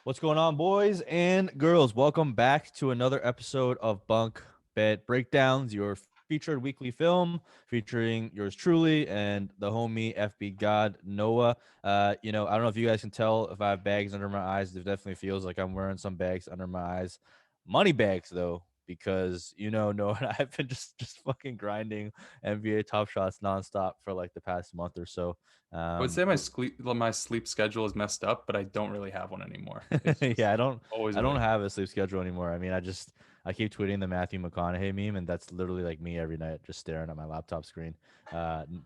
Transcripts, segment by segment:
What's going on, boys and girls? Welcome back to another episode of Bunk Bed Breakdowns, your featured weekly film featuring yours truly and the homie FB God Noah. I don't know if you guys can tell if I have bags under my eyes. It definitely feels like I'm wearing some bags under my eyes. Money bags though, because Noah and I've been just fucking grinding NBA Top Shots nonstop for like the past month or so. I would say my We're sleep schedule is messed up, but I don't really have one anymore. It's just yeah, always I don't available. have a sleep schedule anymore. I mean, I keep tweeting the Matthew McConaughey meme, and that's literally like me every night, just staring at my laptop screen.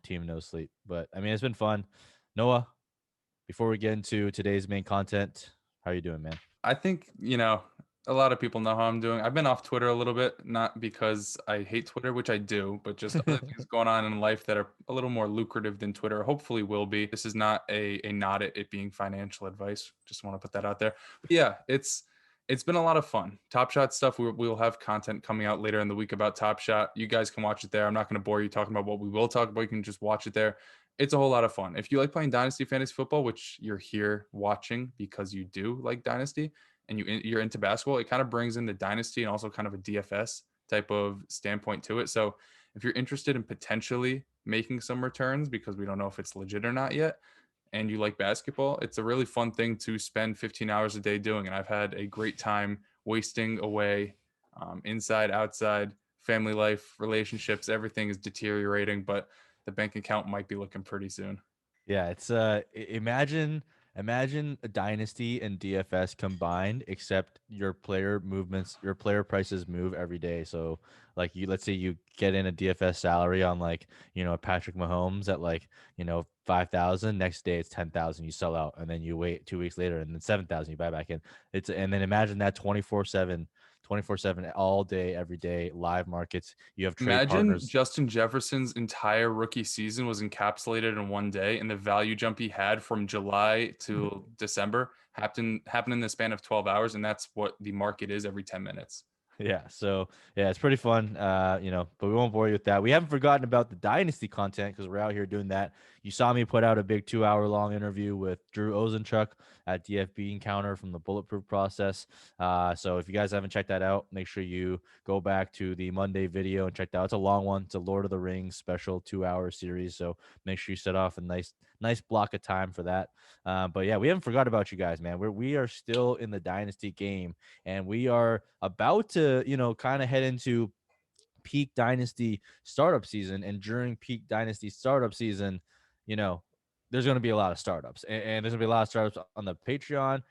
Team no sleep. But I mean, it's been fun. Noah, before we get into today's main content, how are you doing, man? I think, a lot of people know how I'm doing. I've been off Twitter a little bit, not because I hate Twitter, which I do, but just other things going on in life that are a little more lucrative than Twitter, hopefully will be. This is not a nod at it being financial advice. Just want to put that out there. But yeah, it's been a lot of fun. Top Shot stuff. We'll have content coming out later in the week about Top Shot. You guys can watch it there. I'm not going to bore you talking about what we will talk about. You can just watch it there. It's a whole lot of fun. If you like playing Dynasty Fantasy Football, which you're here watching because you do like Dynasty, and you're into basketball, it kind of brings in the dynasty and also kind of a DFS type of standpoint to it. So if you're interested in potentially making some returns, because we don't know if it's legit or not yet, and you like basketball, it's a really fun thing to spend 15 hours a day doing. And I've had a great time wasting away, inside, outside, family life, relationships, everything is deteriorating, but the bank account might be looking pretty soon. Yeah, it's imagine a dynasty and DFS combined, except your player prices move every day. So like let's say you get in a DFS salary on like, Patrick Mahomes at like, 5,000, next day it's 10,000, you sell out, and then you wait 2 weeks later and then 7,000 you buy back in. And then imagine that 24/7 all day, every day, live markets. You have trade Imagine partners. Justin Jefferson's entire rookie season was encapsulated in one day, and the value jump he had from July to December happened in the span of 12 hours, and that's what the market is every 10 minutes. Yeah, so yeah, it's pretty fun. But we won't bore you with that. We haven't forgotten about the dynasty content because we're out here doing that. You saw me put out a big 2 hour long interview with Drew Ozenchuk at DFB Encounter from the Bulletproof Process. So if you guys haven't checked that out, make sure you go back to the Monday video and check that out. It's a long one. It's a Lord of the Rings special 2 hour series. So make sure you set off a nice block of time for that. But yeah, we haven't forgot about you guys, man. We are still in the dynasty game, and we are about to, kind of head into peak dynasty startup season. And during peak dynasty startup season, you know, there's going to be a lot of startups, and there's going to be a lot of startups on the Patreon,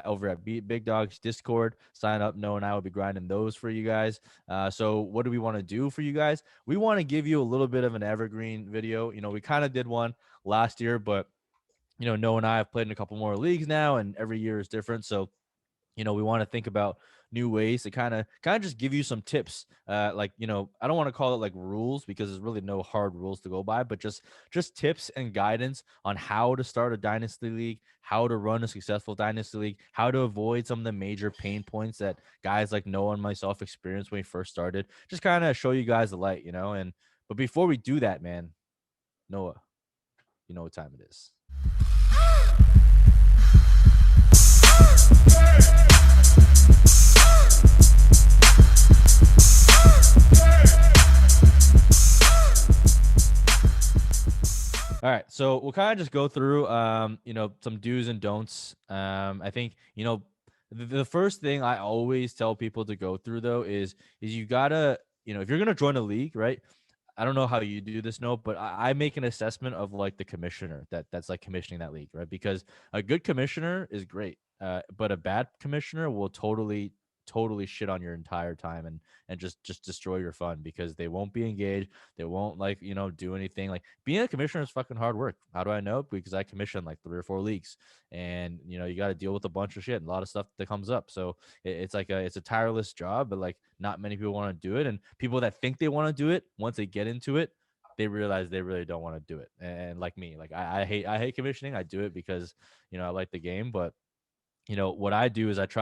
over at Big Dogs Discord. Sign up. Noah and I will be grinding those for you guys. So what do we want to do for you guys? We want to give you a little bit of an evergreen video. We kind of did one last year, but Noah and I have played in a couple more leagues now, and every year is different. So we want to think about new ways to kind of just give you some tips. Like, I don't want to call it like rules because there's really no hard rules to go by, but just tips and guidance on how to start a dynasty league, how to run a successful dynasty league, how to avoid some of the major pain points that guys like Noah and myself experienced when we first started. Just kind of show you guys the light, and but before we do that, man, Noah, you know what time it is. All right, so we'll kind of just go through, some do's and don'ts. I think, the first thing I always tell people to go through though is you gotta, if you're gonna join a league, right? I don't know how you do this, no, but I make an assessment of like the commissioner that's like commissioning that league, right? Because a good commissioner is great, but a bad commissioner will totally shit on your entire time and just destroy your fun because they won't be engaged. They won't like do anything. Like being a commissioner is fucking hard work. How do I know? Because I commission like 3 or 4 leagues, and you got to deal with a bunch of shit and a lot of stuff that comes up. So it's like it's a tireless job, but like not many people want to do it, and people that think they want to do it, once they get into it, they realize they really don't want to do it. And like me, like I hate commissioning. I do it because I like the game, but what I do is I'd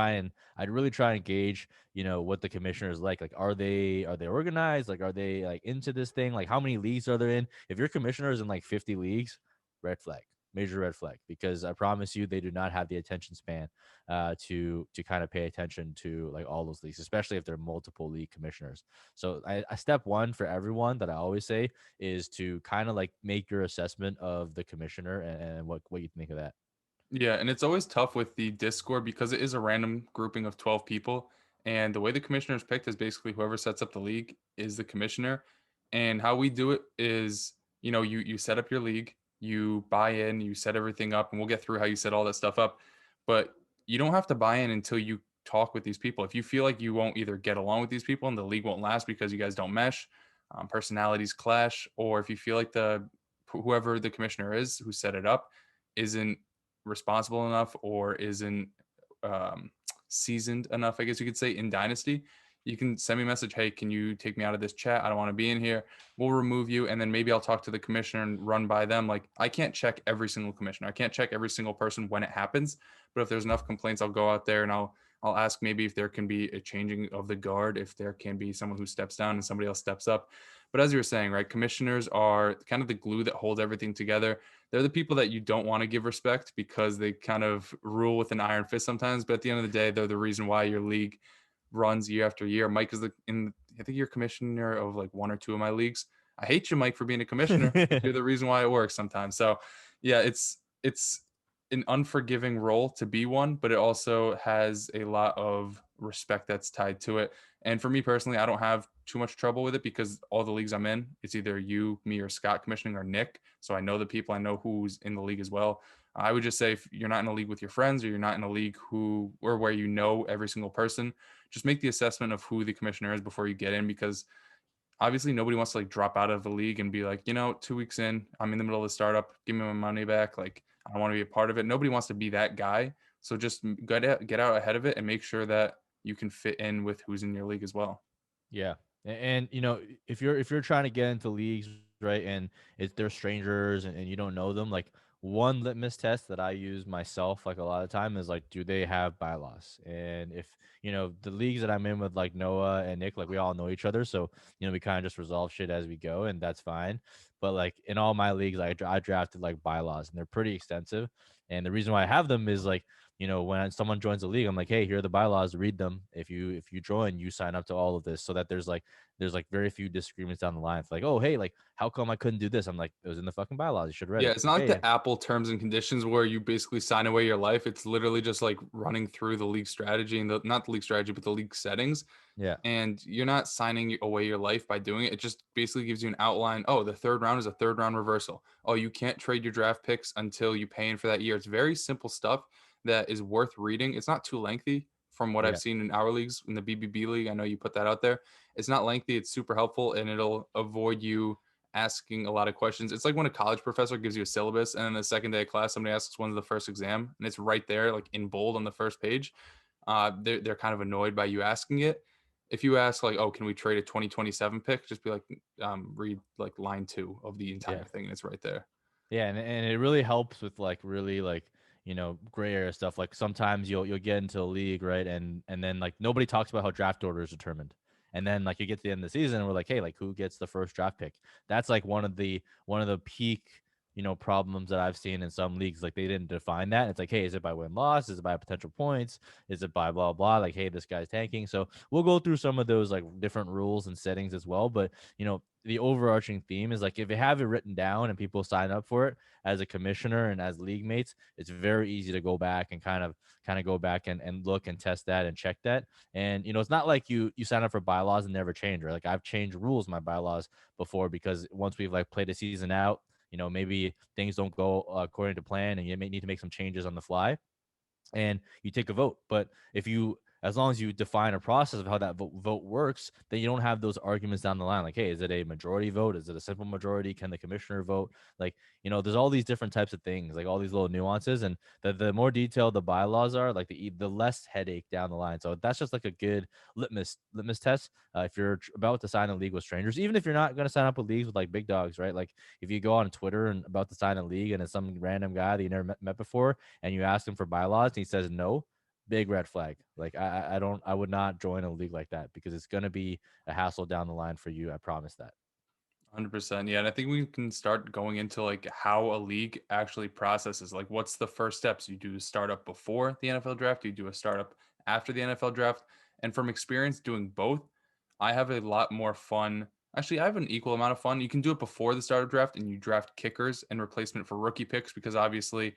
really try and gauge, what the commissioner is like. Like, are they organized? Like, are they like into this thing? Like, how many leagues are they in? If your commissioner is in like 50 leagues, red flag. major red flag, because I promise you they do not have the attention span to kind of pay attention to like all those leagues, especially if they're multiple league commissioners. So step one for everyone that I always say is to kind of like make your assessment of the commissioner, and what you think of that. Yeah, and it's always tough with the Discord because it is a random grouping of 12 people. And the way the commissioner is picked is basically whoever sets up the league is the commissioner. And how we do it is, you set up your league, you buy in, you set everything up, and we'll get through how you set all that stuff up. But you don't have to buy in until you talk with these people. If you feel like you won't either get along with these people and the league won't last because you guys don't mesh, personalities clash, or if you feel like whoever the commissioner is who set it up isn't responsible enough or isn't um, seasoned enough, I guess you could say, in Dynasty, you can send me a message. Hey, can you take me out of this chat? I don't want to be in here. We'll remove you. And then maybe I'll talk to the commissioner and run by them. Like, I can't check every single commissioner. I can't check every single person when it happens. But if there's enough complaints, I'll go out there and I'll ask maybe if there can be a changing of the guard, if there can be someone who steps down and somebody else steps up. But as you were saying, right, commissioners are kind of the glue that holds everything together. They're the people that you don't want to give respect because they kind of rule with an iron fist sometimes. But at the end of the day, they're the reason why your league runs year after year. Mike is I think you're commissioner of like one or two of my leagues. I hate you, Mike, for being a commissioner. You're the reason why it works sometimes. So yeah, it's an unforgiving role to be one, but it also has a lot of respect that's tied to it. And for me personally, I don't have too much trouble with it because all the leagues I'm in, it's either you, me, or Scott commissioning, or Nick. So I know the people, I know who's in the league as well. I would just say if you're not in a league with your friends or you're not in a league where you know every single person, just make the assessment of who the commissioner is before you get in, because obviously nobody wants to like drop out of the league and be like, 2 weeks in, I'm in the middle of the startup, give me my money back. Like, I don't want to be a part of it. Nobody wants to be that guy. So just get out ahead of it and make sure that you can fit in with who's in your league as well. Yeah. And if you're trying to get into leagues, right, and they're strangers, and you don't know them, like one litmus test that I use myself like a lot of time is like, do they have bylaws? And if the leagues that I'm in with like Noah and Nick, like we all know each other, so we kind of just resolve shit as we go, and that's fine. But like in all my leagues, I drafted like bylaws, and they're pretty extensive. And the reason why I have them is like, when someone joins the league, I'm like, hey, here are the bylaws, read them. If you join, you sign up to all of this, so that there's very few disagreements down the line. It's like, oh, hey, like, how come I couldn't do this? I'm like, it was in the fucking bylaws. You should have read Yeah, it. it's Like, not like hey, the Apple terms and conditions where you basically sign away your life. It's literally just like running through the league strategy and not the league strategy, but the league settings. yeah, And you're not signing away your life by doing it. It just basically gives you an outline. Oh, the third round is a third round reversal. Oh, you can't trade your draft picks until you pay in for that year. It's very simple stuff that is worth reading. It's not too lengthy from what I've yeah, seen in our leagues, in the BBB league. I know you put that out there. It's not lengthy. It's super helpful, and it'll avoid you asking a lot of questions. It's like when a college professor gives you a syllabus, and then the second day of class, somebody asks when's the first exam, and it's right there, like in bold on the first page. They're kind of annoyed by you asking it. If you ask like, oh, can we trade a 2027 pick? Just be like, read like line 2 of the entire yeah. thing, and it's right there. Yeah, and it really helps with like really like gray area stuff. Like sometimes you'll get into a league, right, and then like nobody talks about how draft order is determined, and then like you get to the end of the season and we're like, hey, like who gets the first draft pick? That's like one of the peak problems that I've seen in some leagues. Like they didn't define that. It's like, hey, is it by win loss? Is it by potential points? Is it by blah blah? Like, hey, this guy's tanking. So we'll go through some of those like different rules and settings as well. But the overarching theme is like if you have it written down and people sign up for it as a commissioner and as league mates, it's very easy to go back and kind of go back and look and test that and check that. And it's not like you sign up for bylaws and never change, right? Like I've changed rules in my bylaws before because once we've like played a season out, maybe things don't go according to plan and you may need to make some changes on the fly, and you take a vote. But as long as you define a process of how that vote works, then you don't have those arguments down the line. Like, hey, is it a majority vote? Is it a simple majority? Can the commissioner vote? Like, there's all these different types of things, like all these little nuances. And the more detailed the bylaws are, like the less headache down the line. So that's just like a good litmus test. If you're about to sign a league with strangers, even if you're not going to sign up with leagues with like big dogs, right? Like if you go on Twitter and about to sign a league and it's some random guy that you never met before, and you ask him for bylaws and he says no, big red flag. Like I would not join a league like that because it's going to be a hassle down the line for you. I promise that. 100%. Yeah. And I think we can start going into like how a league actually processes. Like, what's the first steps? You do a startup before the NFL draft, you do a startup after the NFL draft. And from experience doing both, I have a lot more fun. Actually, I have an equal amount of fun. You can do it before the startup draft and you draft kickers in replacement for rookie picks because obviously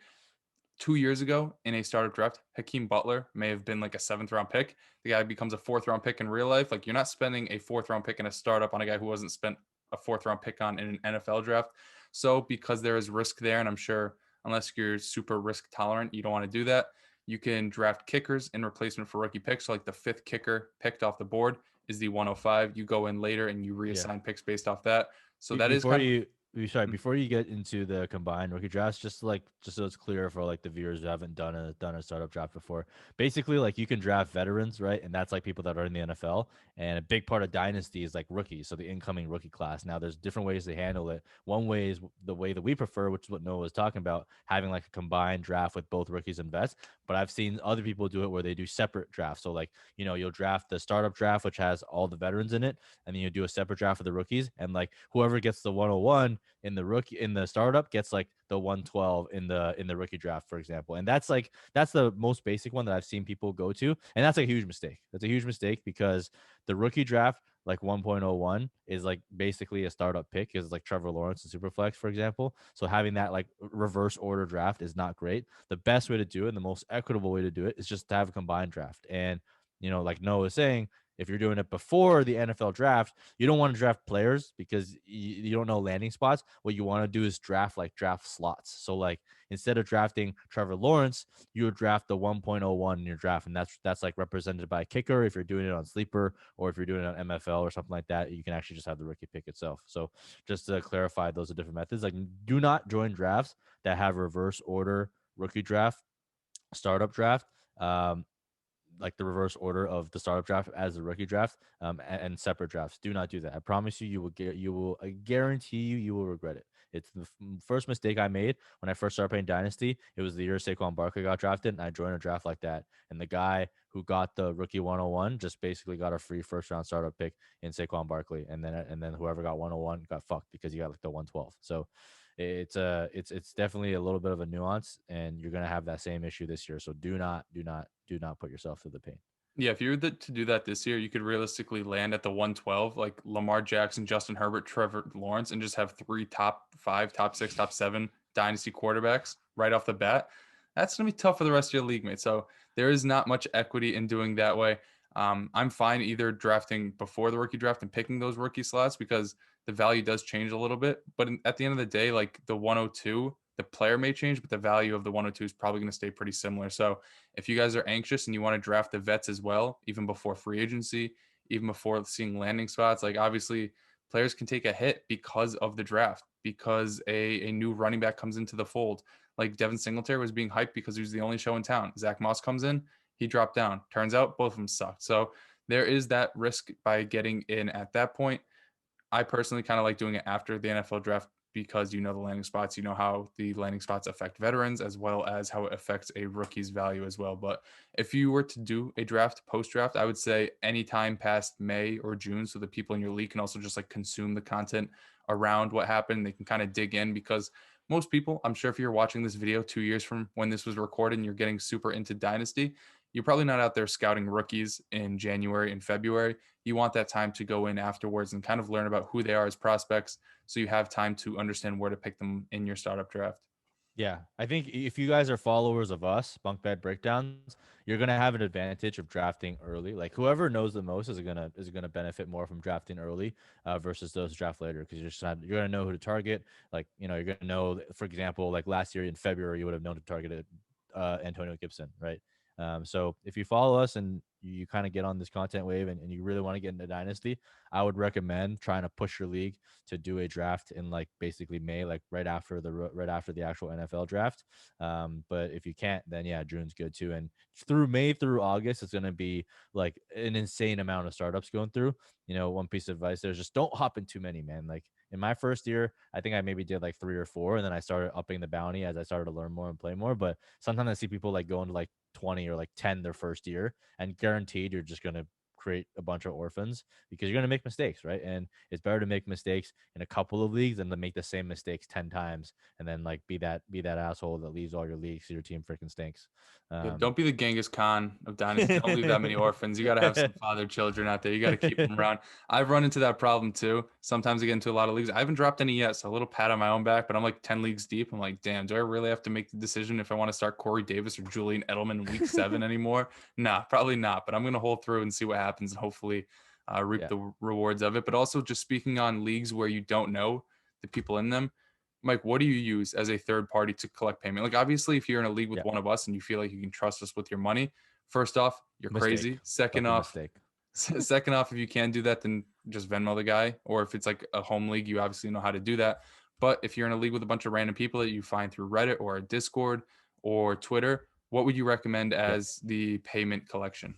2 years ago in a startup draft, Hakeem Butler may have been like a seventh round pick. The guy becomes a fourth round pick in real life. Like you're not spending a fourth round pick in a startup on a guy who wasn't spent a fourth round pick on in an NFL draft. So because there is risk there, and I'm sure unless you're super risk tolerant, you don't want to do that. You can draft kickers in replacement for rookie picks. So like the fifth kicker picked off the board is the 105. You go in later and you Yeah. reassign picks based off that. So that is Before kind of you sorry, before you get into the combined rookie drafts, just so it's clear for like the viewers who haven't done a startup draft before. Basically, like you can draft veterans, right? And that's like people that are in the NFL. And a big part of Dynasty is like rookies, so the incoming rookie class. Now there's different ways to handle it. One way is the way that we prefer, which is what Noah was talking about, having like a combined draft with both rookies and vets. But I've seen other people do it where they do separate drafts. So like, you'll draft the startup draft, which has all the veterans in it, and then you do a separate draft for the rookies, and like whoever gets the 101 in the startup gets like the 112 in the rookie draft, for example. And that's the most basic one that I've seen people go to, and that's a huge mistake. That's a huge mistake because the rookie draft, like 1.01, is like basically a startup pick, is like Trevor Lawrence and Superflex, for example. So having that like reverse order draft is not great. The best way to do it and the most equitable way to do it is just to have a combined draft. And like Noah was saying, if you're doing it before the NFL draft, you don't want to draft players because you don't know landing spots. What you want to do is draft slots. So like instead of drafting Trevor Lawrence, you would draft the 1.01 in your draft, and that's like represented by a kicker if you're doing it on sleeper, or if you're doing it on MFL or something like that. You can actually just have the rookie pick itself. So just to clarify, those are different methods. Like do not join drafts that have reverse order rookie draft, startup draft. Like the reverse order of the startup draft as the rookie draft, and separate drafts. Do not do that. I promise you, I guarantee you will regret it. It's the first mistake I made when I first started playing Dynasty. It was the year Saquon Barkley got drafted, and I joined a draft like that. And the guy who got the rookie 101 just basically got a free first round startup pick in Saquon Barkley, and then whoever got 101 got fucked because he got like the 112. So it's definitely a little bit of a nuance, and you're gonna have that same issue this year. So do not put yourself through the pain. Yeah, if you were to do that this year, you could realistically land at the 112, like Lamar Jackson, Justin Herbert, Trevor Lawrence, and just have three top five, top six, top seven dynasty quarterbacks right off the bat. That's going to be tough for the rest of your league mates. So there is not much equity in doing that way. I'm fine either drafting before the rookie draft and picking those rookie slots because the value does change a little bit. But at the end of the day, like the 102, the player may change, but the value of the 102 is probably going to stay pretty similar. So if you guys are anxious and you want to draft the vets as well, even before free agency, even before seeing landing spots, like obviously players can take a hit because of the draft, because a new running back comes into the fold. Like Devin Singletary was being hyped because he was the only show in town. Zach Moss comes in, he dropped down. Turns out both of them sucked. So there is that risk by getting in at that point. I personally kind of like doing it after the NFL draft because you know the landing spots, you know how the landing spots affect veterans as well as how it affects a rookie's value as well. But if you were to do a draft post draft, I would say anytime past May or June so that people in your league can also just like consume the content around what happened. They can kind of dig in because most people, I'm sure if you're watching this video 2 years from when this was recorded and you're getting super into Dynasty, you're probably not out there scouting rookies in January and February. You want that time to go in afterwards and kind of learn about who they are as prospects so you have time to understand where to pick them in your startup draft. Yeah, I think if you guys are followers of us, bunk bed breakdowns, you're gonna have an advantage of drafting early. Like whoever knows the most is gonna benefit more from drafting early, versus those draft later, because you're gonna know who to target. Like you're gonna know, for example, like last year in February, you would have known to target Antonio Gibson, right? So if you follow us and you kind of get on this content wave, and you really want to get into Dynasty, I would recommend trying to push your league to do a draft in like basically May, like right after the actual NFL draft. But if you can't, then yeah, June's good too. And through May through August, it's gonna be like an insane amount of startups going through. One piece of advice there is just don't hop in too many, man. Like in my first year, I think I maybe did like 3 or 4, and then I started upping the bounty as I started to learn more and play more. But sometimes I see people like going to like 20 or like 10 their first year, and guaranteed you're just gonna create a bunch of orphans because you're going to make mistakes, right? And it's better to make mistakes in a couple of leagues than to make the same mistakes 10 times and then like be that asshole that leaves all your leagues so your team freaking stinks. Yeah, Um, don't be the Genghis Khan of Dynasty. Don't leave that many orphans. You got to have some fathered children out there. You got to keep them around. I've run into that problem too. Sometimes I get into a lot of leagues. I haven't dropped any yet, so a little pat on my own back, but I'm like 10 leagues deep. I'm like, damn, do I really have to make the decision if I want to start Corey Davis or Julian Edelman in week 7 anymore? Nah, probably not, but I'm going to hold through and see what happens and hopefully reap yeah, the rewards of it. But also just speaking on leagues where you don't know the people in them, Mike, what do you use as a third party to collect payment? Like, obviously, if you're in a league with yeah, one of us and you feel like you can trust us with your money, first off, you're mistake, crazy. Second fucking off, mistake. second off, if you can't do that, then just Venmo the guy. Or if it's like a home league, you obviously know how to do that. But if you're in a league with a bunch of random people that you find through Reddit or a Discord or Twitter, what would you recommend Yeah. as the payment collection?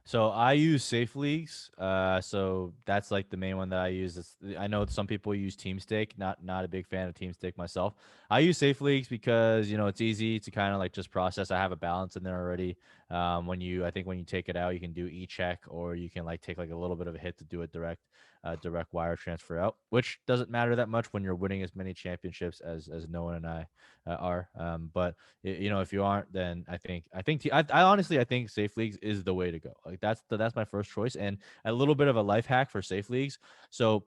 So I use Safe Leagues. So that's like the main one that I use. I know some people use Team Stake. Not a big fan of Team Stake myself. I use Safe Leagues because it's easy to kind of like just process. I have a balance in there already. I think when you take it out, you can do e-check or you can like take like a little bit of a hit to do it direct wire transfer out, which doesn't matter that much when you're winning as many championships as Noah and I are. But if you aren't, then I honestly I think Safe Leagues is the way to go. Like that's my first choice, and a little bit of a life hack for Safe Leagues. So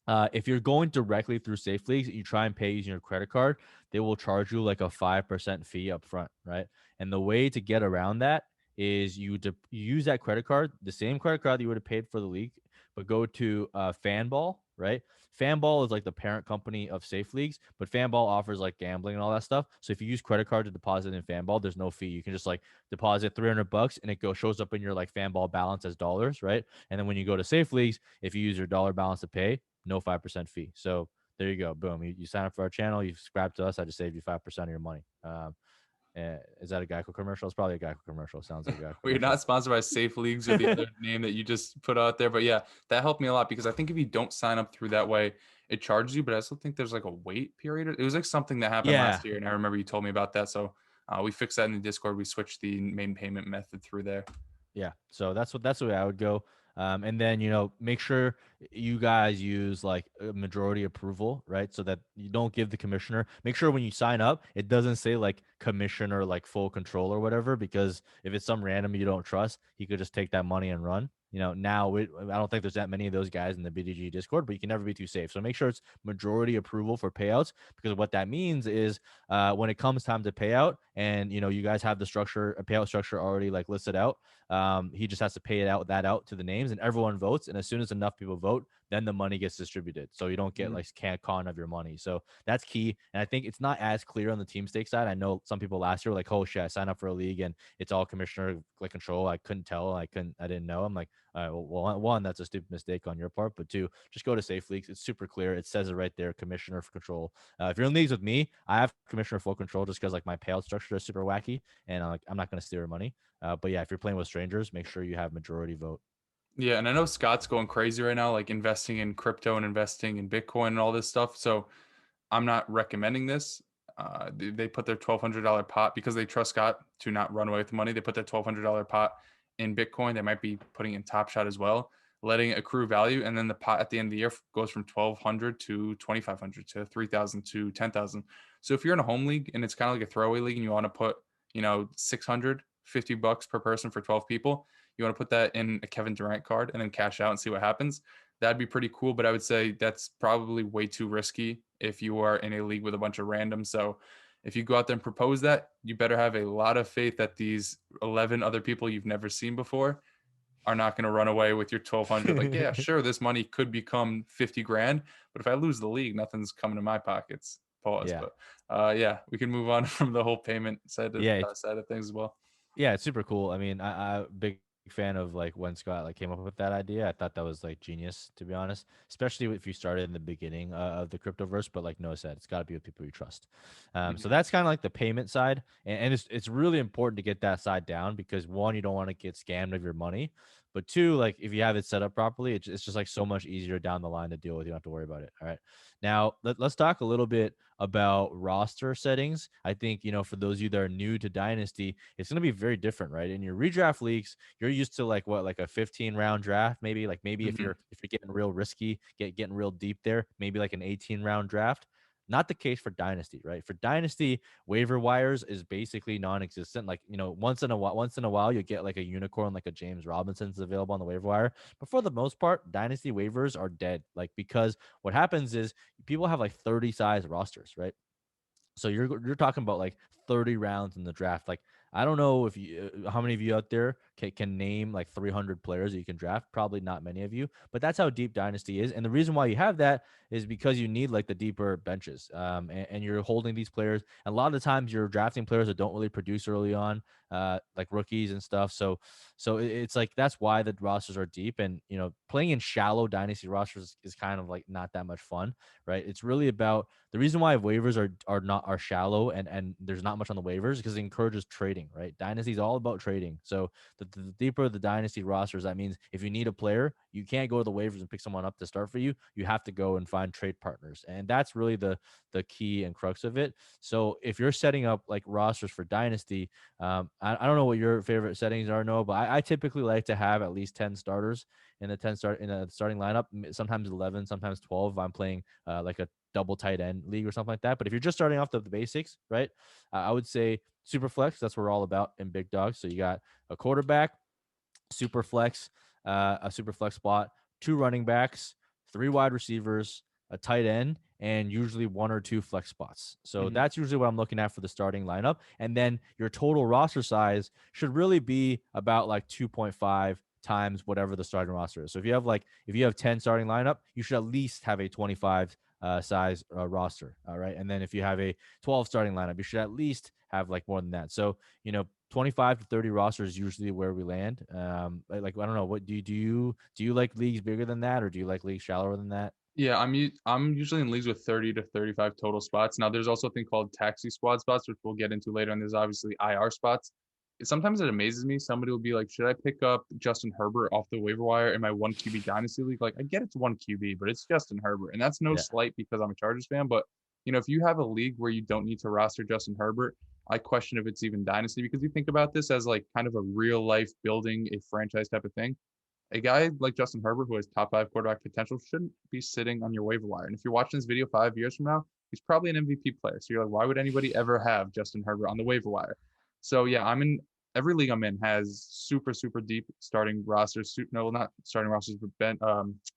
if you're going directly through Safe Leagues, you try and pay using your credit card, they will charge you like a 5% fee up front, right? And the way to get around that is you use that credit card, the same credit card that you would have paid for the league, but go to Fanball, right? Fanball is like the parent company of Safe Leagues, but Fanball offers like gambling and all that stuff. So if you use credit card to deposit in Fanball, there's no fee. You can just like deposit $300 and it shows up in your like Fanball balance as dollars, right? And then when you go to Safe Leagues, if you use your dollar balance to pay, no 5% fee. So there you go. Boom. You sign up for our channel, you subscribe to us. I just saved you 5% of your money. Is that a Geico commercial? It's probably a Geico commercial. Sounds like a Geico Well, you're commercial. not sponsored by Safe Leagues or the other name that you just put out there. But yeah, that helped me a lot because I think if you don't sign up through that way, it charges you. But I also think there's like a wait period. It was like something that happened Yeah. last year. And I remember you told me about that. So we fixed that in the Discord. We switched the main payment method through there. Yeah. So that's the way I would go. And then make sure you guys use like a majority approval, right? So that you don't give the commissioner. Make sure when you sign up, it doesn't say like commissioner like full control or whatever, because if it's some random you don't trust, he could just take that money and run. Now I don't think there's that many of those guys in the BDG Discord, but you can never be too safe. So make sure it's majority approval for payouts, because what that means is when it comes time to payout, and you guys have a payout structure already like listed out. He just has to pay that out to the names, and everyone votes. And as soon as enough people vote, then the money gets distributed. So you don't get like can't con of your money. So that's key. And I think it's not as clear on the team stake side. I know some people last year were like, oh shit, I signed up for a league and it's all commissioner like control. I couldn't tell. I didn't know. I'm like, all right, well, one, that's a stupid mistake on your part. But two, just go to Safe Leagues. It's super clear. It says it right there, commissioner for control. If you're in leagues with me, I have commissioner full control just because like my payout structure is super wacky, and I'm not going to steal your money. But yeah, if you're playing with strangers, make sure you have majority vote. Yeah, and I know Scott's going crazy right now, like investing in crypto and investing in Bitcoin and all this stuff. So I'm not recommending this. They put their $1,200 pot because they trust Scott to not run away with the money. They put their $1,200 pot in Bitcoin. They might be putting in Top Shot as well, letting it accrue value, and then the pot at the end of the year goes from 1,200 to 2,500 to 3,000 to 10,000. So if you're in a home league and it's kind of like a throwaway league and you want to put $650 per person for 12 people, you want to put that in a Kevin Durant card and then cash out and see what happens. That'd be pretty cool, but I would say that's probably way too risky if you are in a league with a bunch of random. So if you go out there and propose that, you better have a lot of faith that these 11 other people you've never seen before are not going to run away with your 1,200. Like, yeah, sure, this money could become 50 grand, but if I lose the league, nothing's coming to my pockets. Pause. Yeah. But yeah, we can move on from the whole payment Yeah. side of things as well. Yeah, it's super cool. I mean, I big fan of like when Scott like came up with that idea. I thought that was like genius, to be honest. Especially if you started in the beginning of the cryptoverse. But like Noah said, it's got to be with people you trust. So Mhm. that's kind of like the payment side, and it's really important to get that side down, because one, you don't want to get scammed of your money, but two, like if you have it set up properly, it's just like so much easier down the line to deal with. You don't have to worry about it. All right. Now let's talk a little bit about roster settings. I think, for those of you that are new to Dynasty, it's going to be very different, right? In your redraft leagues, you're used to like what, like a 15 round draft, maybe, like maybe if Mhm. you're getting real risky, getting real deep there, maybe like an 18 round draft. Not the case for Dynasty, right? For Dynasty, waiver wires is basically non-existent. Like, once in a while you get like a unicorn, like a James Robinson's available on the waiver wire. But for the most part, Dynasty waivers are dead. Like, because what happens is people have like 30 size rosters, right? So you're talking about like 30 rounds in the draft. Like, I don't know if you how many of you out there can name like 300 players that you can draft. Probably not many of you, but that's how deep Dynasty is. And the reason why you have that is because you need like the deeper benches. And you're holding these players. And a lot of the times you're drafting players that don't really produce early on, like rookies and stuff. So it's like that's why the rosters are deep. And playing in shallow Dynasty rosters is kind of like not that much fun, right? It's really about the reason why waivers are shallow and there's not much on the waivers because it encourages trading, right? Dynasty is all about trading. So the deeper the Dynasty rosters, that means if you need a player, you can't go to the waivers and pick someone up to start for you. You have to go and find trade partners, and that's really the key and crux of it. So if you're setting up like rosters for Dynasty, I don't know what your favorite settings are, no, but I typically like to have at least 10 starters in a starting lineup. Sometimes 11, sometimes 12. If I'm playing like a double tight end league or something like that. But if you're just starting off the basics, right? I would say super flex. That's what we're all about in big dogs. So you got a quarterback, super flex, a super flex spot, two running backs, three wide receivers, a tight end, and usually one or two flex spots. So Mhm. that's usually what I'm looking at for the starting lineup. And then your total roster size should really be about like 2.5 times whatever the starting roster is. So if you have 10 starting lineup, you should at least have a 25 size roster. All right. And then if you have a 12 starting lineup, you should at least have like more than that. So, 25 to 30 rosters is usually where we land. Like I don't know, what do you like leagues bigger than that, or do you like leagues shallower than that? Yeah, I'm usually in leagues with 30 to 35 total spots. Now, there's also a thing called taxi squad spots, which we'll get into later, and there's obviously IR spots. Sometimes it amazes me. Somebody will be like, "Should I pick up Justin Herbert off the waiver wire in my one QB dynasty league?" Like, I get it's one QB, but it's Justin Herbert, and that's no Yeah. slight because I'm a Chargers fan. But if you have a league where you don't need to roster Justin Herbert, I question if it's even dynasty because you think about this as like kind of a real life building a franchise type of thing. A guy like Justin Herbert, who has top five quarterback potential, shouldn't be sitting on your waiver wire. And if you're watching this video 5 years from now, he's probably an MVP player. So you're like, why would anybody ever have Justin Herbert on the waiver wire? So yeah, I'm in every league I'm in has super, super deep starting rosters. No, not starting rosters, but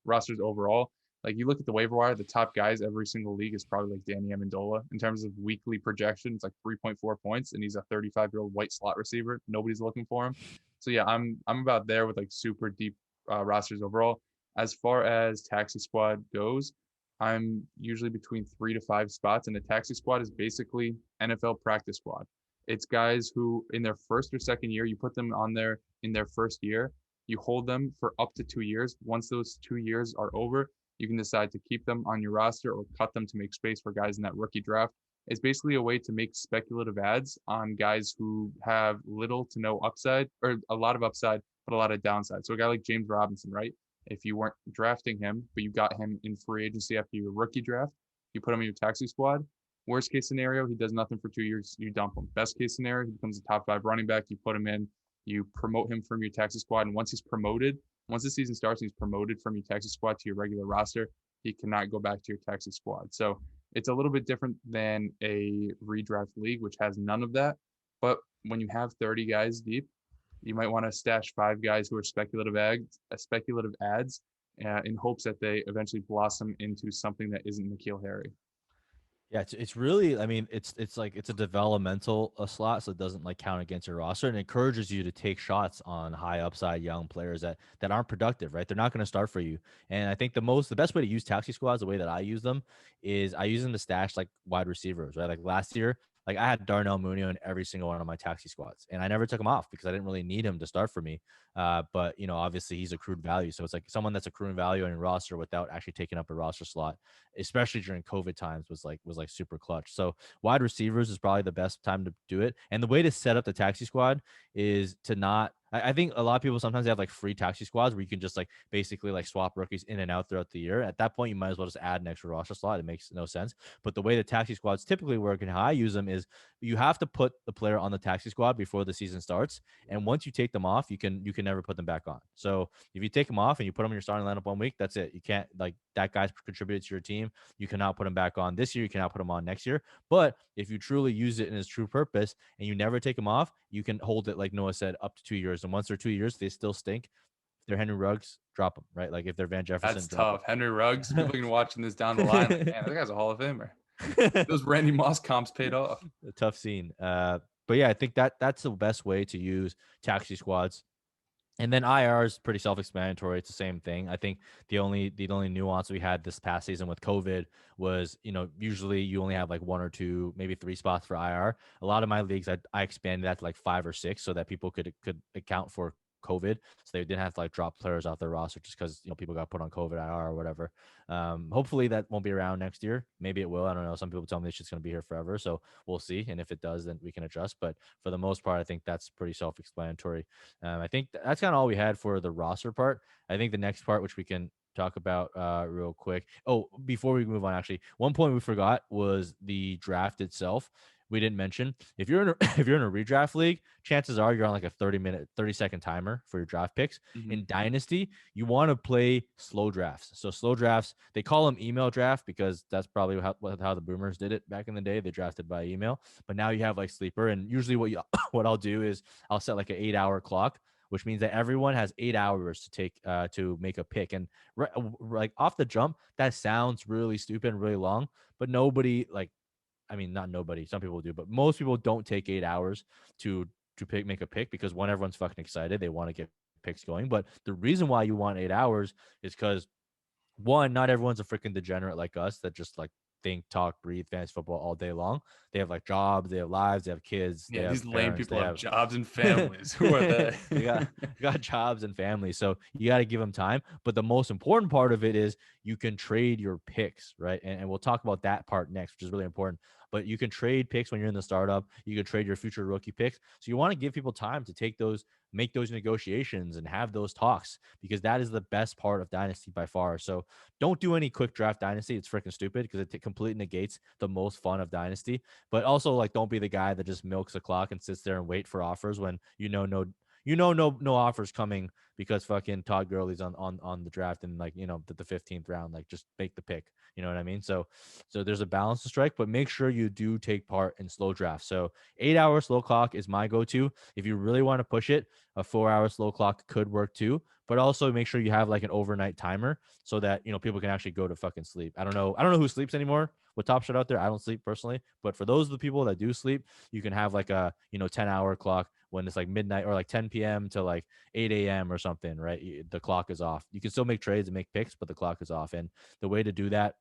rosters overall. Like you look at the waiver wire, the top guys every single league is probably like Danny Amendola in terms of weekly projection. It's like 3.4 points, and he's a 35-year-old white slot receiver. Nobody's looking for him. So yeah, I'm about there with like super deep rosters overall. As far as taxi squad goes, I'm usually between 3 to 5 spots, and a taxi squad is basically NFL practice squad. It's guys who, in their first or second year, you put them on there in their first year. You hold them for up to 2 years. Once those 2 years are over, you can decide to keep them on your roster or cut them to make space for guys in that rookie draft. It's basically a way to make speculative ads on guys who have little to no upside or a lot of upside but a lot of downside. So a guy like James Robinson, right? If you weren't drafting him, but you got him in free agency after your rookie draft, you put him in your taxi squad. Worst case scenario, he does nothing for 2 years, you dump him. Best case scenario, he becomes a top five running back. You put him in, you promote him from your taxi squad, and once the season starts, and he's promoted from your taxi squad to your regular roster. He cannot go back to your taxi squad. So it's a little bit different than a redraft league, which has none of that. But when you have 30 guys deep, you might want to stash 5 guys who are speculative ads, in hopes that they eventually blossom into something that isn't Nikhil Harry. Yeah, it's really, I mean, it's like it's a developmental slot, so it doesn't like count against your roster, and encourages you to take shots on high upside young players that aren't productive, right? They're not going to start for you. And I think the best way to use taxi squads, the way that I use them, is I use them to stash like wide receivers, right? Like last year, like I had Darnell Mooney on every single one of my taxi squads, and I never took him off because I didn't really need him to start for me. But obviously he's accrued value, so it's like someone that's accruing value on your roster without actually taking up a roster slot, especially during COVID times, was like super clutch. So wide receivers is probably the best time to do it. And the way to set up the taxi squad is to not I think a lot of people sometimes have like free taxi squads where you can just like basically like swap rookies in and out throughout the year. At that point, you might as well just add an extra roster slot. It makes no sense. But the way the taxi squads typically work and how I use them is you have to put the player on the taxi squad before the season starts. And once you take them off, you can never put them back on. So if you take them off and you put them in your starting lineup 1 week, that's it. You can't like that guy's contributed to your team. You cannot put him back on this year. You cannot put him on next year. But if you truly use it in its true purpose and you never take them off, you can hold it, like Noah said, up to 2 years. And once they're 2 years, they still stink. If they're Henry Ruggs, drop them, right? Like if they're Van Jefferson, That's drop tough. Henry Ruggs, people can watching this down the line like, them. man, that guy's a Hall of Famer. Those Randy Moss comps paid off. A tough scene. But yeah, I think that's the best way to use taxi squads. And then IR is pretty self-explanatory. It's the same thing. I think the only nuance we had this past season with COVID was, usually you only have like 1 or 2, maybe 3 spots for IR. A lot of my leagues, I expanded that to like 5 or 6 so that people could account for COVID, so they didn't have to like drop players off their roster just because people got put on COVID IR or whatever. Hopefully that won't be around next year. Maybe it will. I don't know. Some people tell me this shit's going to be here forever, so we'll see. And if it does, then we can adjust. But for the most part, I think that's pretty self-explanatory. I think that's kind of all we had for the roster part. I think the next part, which we can talk about real quick. Oh, before we move on, actually, one point we forgot was the draft itself. We didn't mention if you're in a, if you're in a redraft league, chances are you're on like a 30-second timer for your draft picks. Mhm. In Dynasty, you want to play slow drafts. So slow drafts, they call them email draft because that's probably how the boomers did it back in the day. They drafted by email, but now you have like sleeper. And usually what I'll do is I'll set like an 8-hour clock, which means that everyone has 8 hours to take to make a pick. And like off the jump, that sounds really stupid and really long, but nobody like, I mean, not nobody, some people do, but most people don't take 8 hours to make a pick because when everyone's fucking excited, they want to get picks going. But the reason why you want 8 hours is because one, not everyone's a freaking degenerate like us that just like think, talk, breathe fantasy football all day long. They have like jobs, they have lives, they have kids, they Yeah, have these lame parents, people they have have jobs and families. Who are they? they got jobs and families. So you got to give them time. But the most important part of it is you can trade your picks, right? And we'll talk about that part next, which is really important. But you can trade picks when you're in the startup. You can trade your future rookie picks. So you want to give people time to make those negotiations and have those talks because that is the best part of Dynasty by far. So don't do any quick draft Dynasty. It's freaking stupid because it completely negates the most fun of Dynasty. But also, like, don't be the guy that just milks the clock and sits there and wait for offers when no offers coming because fucking Todd Gurley's on the draft in like the 15th round. Like, just make the pick. You know what I mean? So there's a balance to strike, but make sure you do take part in slow drafts. So 8 hour slow clock is my go-to. If you really want to push it, a 4 hour slow clock could work too. But also make sure you have like an overnight timer so that people can actually go to fucking sleep. I don't know who sleeps anymore with Top Shot out there. I don't sleep personally, but for those of the people that do sleep, you can have like a 10-hour clock when it's like midnight or like 10 p.m. to like 8 a.m. or something, right? The clock is off. You can still make trades and make picks, but the clock is off. And the way to do that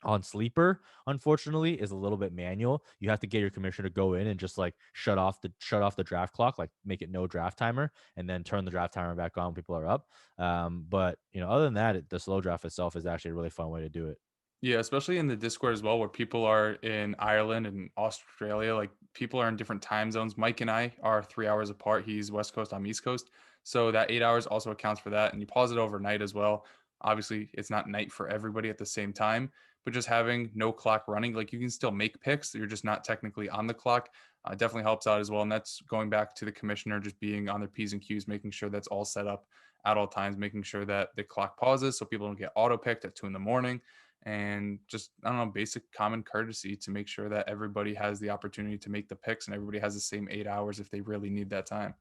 on sleeper, unfortunately, is a little bit manual. You have to get your commissioner to go in and just like shut off the draft clock, like make it no draft timer, and then turn the draft timer back on when people are up. But other than that, the slow draft itself is actually a really fun way to do it. Yeah, especially in the Discord as well, where people are in Ireland and Australia. Like people are in different time zones. Mike and I are 3 hours apart. He's West Coast, I'm East Coast. So that 8 hours also accounts for that. And you pause it overnight as well. Obviously, it's not night for everybody at the same time, but just having no clock running, like you can still make picks. You're just not technically on the clock. Definitely helps out as well. And that's going back to the commissioner just being on their P's and Q's, making sure that's all set up at all times, making sure that the clock pauses so people don't get auto picked at 2 in the morning, and just I don't know, basic common courtesy to make sure that everybody has the opportunity to make the picks and everybody has the same 8 hours if they really need that time.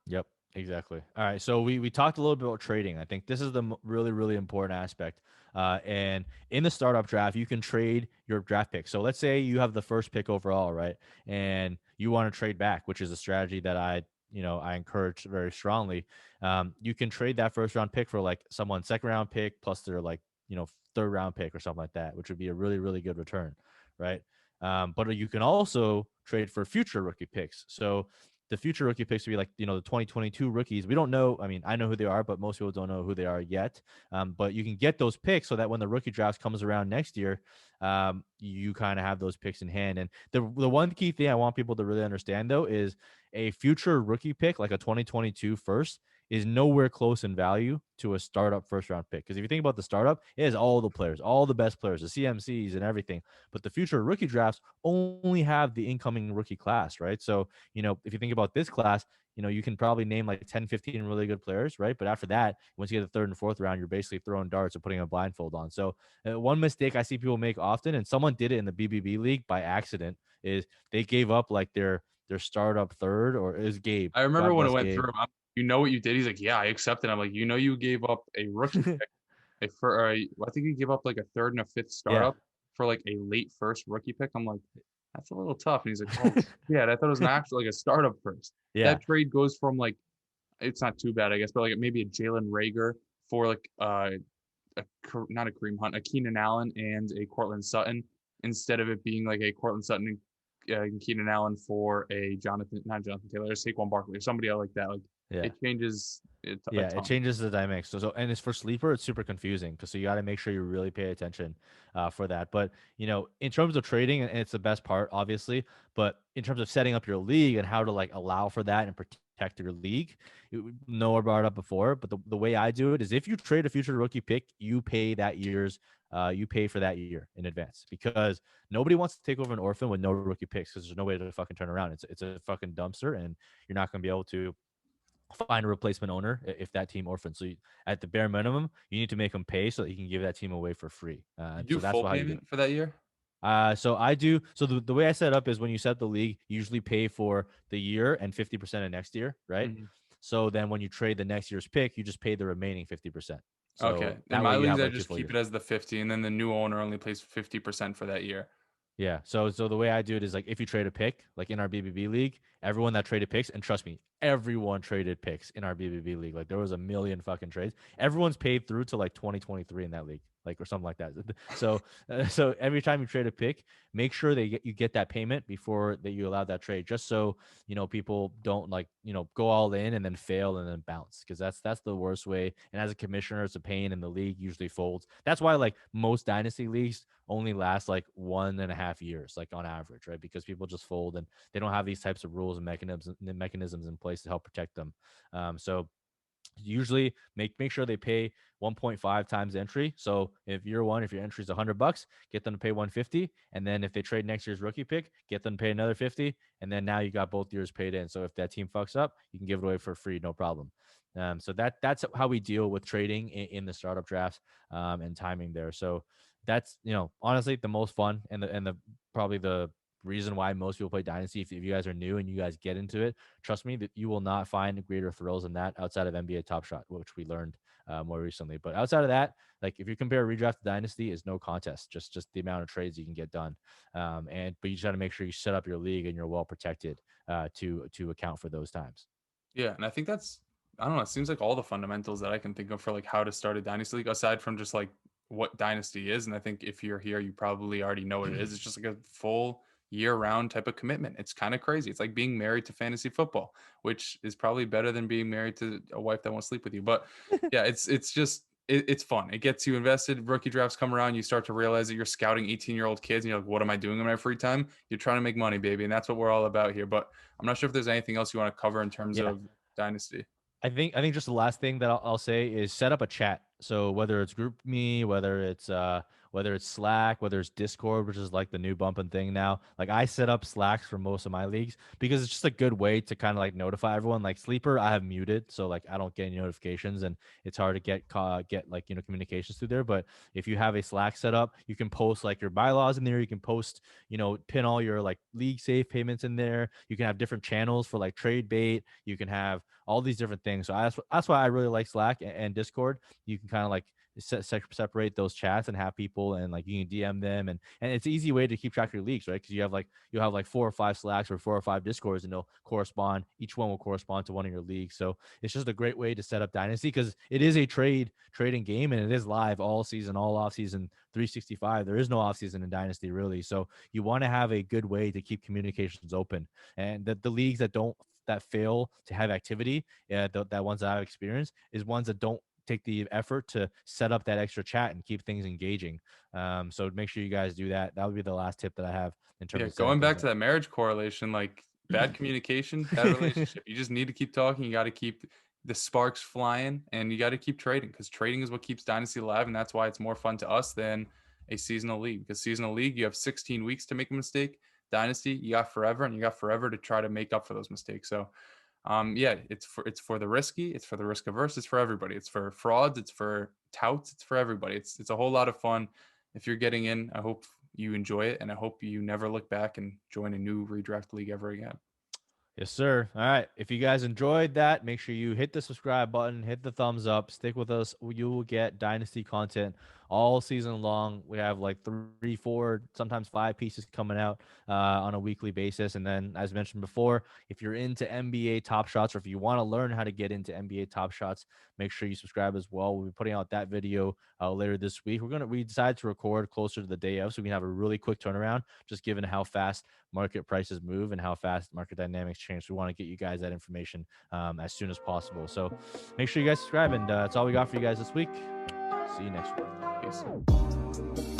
Yep, exactly. All right, so we talked a little bit about trading. I think this is the really really important aspect. And in the startup draft, you can trade your draft pick. So let's say you have the first pick overall, right? And you want to trade back, which is a strategy that I encourage very strongly. You can trade that first round pick for like someone's second round pick plus their like third round pick or something like that, which would be a really really good return, right? But you can also trade for future rookie picks. So the future rookie picks would be like the 2022 rookies. We don't know. I mean, I know who they are, but most people don't know who they are yet. But you can get those picks so that when the rookie draft comes around next year, you kind of have those picks in hand. And the one key thing I want people to really understand though is a future rookie pick, like a 2022 first, is nowhere close in value to a startup first round pick. Because if you think about the startup, it has all the players, all the best players, the CMCs and everything. But the future rookie drafts only have the incoming rookie class, right? So, if you think about this class, you can probably name like 10, 15 really good players, right? But after that, once you get the third and fourth round, you're basically throwing darts or putting a blindfold on. So, one mistake I see people make often, and someone did it in the BBB league by accident, is they gave up like their startup third, or it was Gabe. I remember God when it bless went Gabe. through. You know what you did? He's like, yeah, I accepted. I'm like, you gave up a rookie pick, I think you gave up like a third and a fifth Yeah. startup for like a late first rookie pick. I'm like, that's a little tough. And he's like, oh, yeah, I thought it was an actual like a startup first. Yeah. That trade goes from like, it's not too bad, I guess, but like maybe a Jalen Rager for like not a Kareem Hunt, a Keenan Allen and a Cortland Sutton, instead of it being like a Cortland Sutton and Keenan Allen for a not Jonathan Taylor, a Saquon Barkley or somebody else like that. Like Yeah. it changes it a Yeah, it ton. changes the dynamics. So and it's for sleeper, it's super confusing because so you got to make sure you really pay attention for that. But in terms of trading, and it's the best part, obviously. But in terms of setting up your league and how to like allow for that and protect your league, Noah brought it up before. But the way I do it is if you trade a future rookie pick, you pay for that year in advance because nobody wants to take over an orphan with no rookie picks because there's no way to fucking turn around. It's a fucking dumpster, and you're not going to be able to find a replacement owner if that team orphans. So at the bare minimum, you need to make them pay so that you can give that team away for free. You do So that's full how you do it. payment for that year? So I do. So the way I set up is when you set the league, you usually pay for the year and 50% of next year, right? Mhm. So then when you trade the next year's pick, you just pay the remaining 50%. Okay. So In that way my you leagues, have I like two just full keep years. it as the 50, and then the new owner only pays 50% for that year. Yeah. So the way I do it is like if you trade a pick, like in our BBB league, everyone that traded picks, and trust me, everyone traded picks in our BBB league. Like there was a million fucking trades. Everyone's paid through to like 2023 in that league, like or something like that. So every time you trade a pick, make sure you get that payment before that you allow that trade, just so people don't like go all in and then fail and then bounce because that's the worst way. And as a commissioner, it's a pain, and the league usually folds. That's why like most dynasty leagues only last like 1.5 years, like on average, right? Because people just fold and they don't have these types of rules and mechanisms in place to help protect them. So usually make sure they pay 1.5 times entry. So if if your entry is $100, get them to pay 150, and then if they trade next year's rookie pick, get them to pay another 50, and then now you got both years paid in. So if that team fucks up, you can give it away for free, no problem. So that's how we deal with trading in the startup drafts and timing there. So that's honestly the most fun and the probably the reason why most people play Dynasty. If you guys are new and you guys get into it, trust me that you will not find greater thrills than that outside of NBA Top Shot, which we learned more recently. But outside of that, like if you compare redraft to Dynasty, is no contest. Just the amount of trades you can get done. But you just got to make sure you set up your league and you're well protected to account for those times. Yeah, and I think that's I don't know, it seems like all the fundamentals that I can think of for like how to start a dynasty league aside from just like what dynasty is. And I think if you're here, you probably already know what it is. It's just like a full year-round type of commitment. It's kind of crazy. It's like being married to fantasy football, which is probably better than being married to a wife that won't sleep with you. But yeah, it's fun. It gets you invested. Rookie drafts come around, you start to realize that you're scouting 18-year-old kids and you're like, what am I doing in my free time? You're trying to make money, baby. And that's what we're all about here. But I'm not sure if there's anything else you want to cover in terms Yeah. of Dynasty. I think just the last thing that I'll say is set up a chat. So whether it's GroupMe, whether it's Slack, whether it's Discord, which is like the new bumping thing now. Like I set up Slacks for most of my leagues because it's just a good way to kind of like notify everyone. Like Sleeper, I have muted, so like I don't get any notifications, and it's hard to get like communications through there. But if you have a Slack set up, you can post like your bylaws in there. You can post pin all your like league safe payments in there. You can have different channels for like trade bait. You can have all these different things. So that's why I really like Slack and Discord. You can kind of like separate those chats and have people, and like you can DM them, and it's an easy way to keep track of your leagues, right? Because you'll have like 4 or 5 Slacks or 4 or 5 Discords, and they'll correspond. Each one will correspond to one of your leagues. So it's just a great way to set up Dynasty because it is a trading game, and it is live all season, all off season, 365. There is no off season in Dynasty really. So you want to have a good way to keep communications open, and the leagues that fail to have activity, that ones that I've experienced is ones that don't take the effort to set up that extra chat and keep things engaging. So make sure you guys do that. That would be the last tip that I have in terms Yeah, of setting going things back up. to that marriage correlation, like bad communication, bad relationship. You just need to keep talking. You got to keep the sparks flying, and you got to keep trading, because trading is what keeps Dynasty alive, and that's why it's more fun to us than a seasonal league. Because seasonal league, you have 16 weeks to make a mistake. Dynasty, you got forever, and you got forever to try to make up for those mistakes. So, yeah, it's for the risky, it's for the risk averse, it's for everybody. It's for frauds, it's for touts, it's for everybody. It's a whole lot of fun. If you're getting in, I hope you enjoy it, and I hope you never look back and join a new redraft league ever again. Yes, sir. All right. If you guys enjoyed that, make sure you hit the subscribe button, hit the thumbs up, stick with us. You will get Dynasty content all season long. We have like 3, 4, sometimes 5 pieces coming out on a weekly basis. And then, as mentioned before, if you're into NBA Top Shots, or if you want to learn how to get into NBA Top Shots, make sure you subscribe as well. We'll be putting out that video later this week. We decided to record closer to the day of, so we can have a really quick turnaround, just given how fast market prices move and how fast market dynamics change. So we want to get you guys that information as soon as possible. So make sure you guys subscribe, and that's all we got for you guys this week. See you next week. Peace.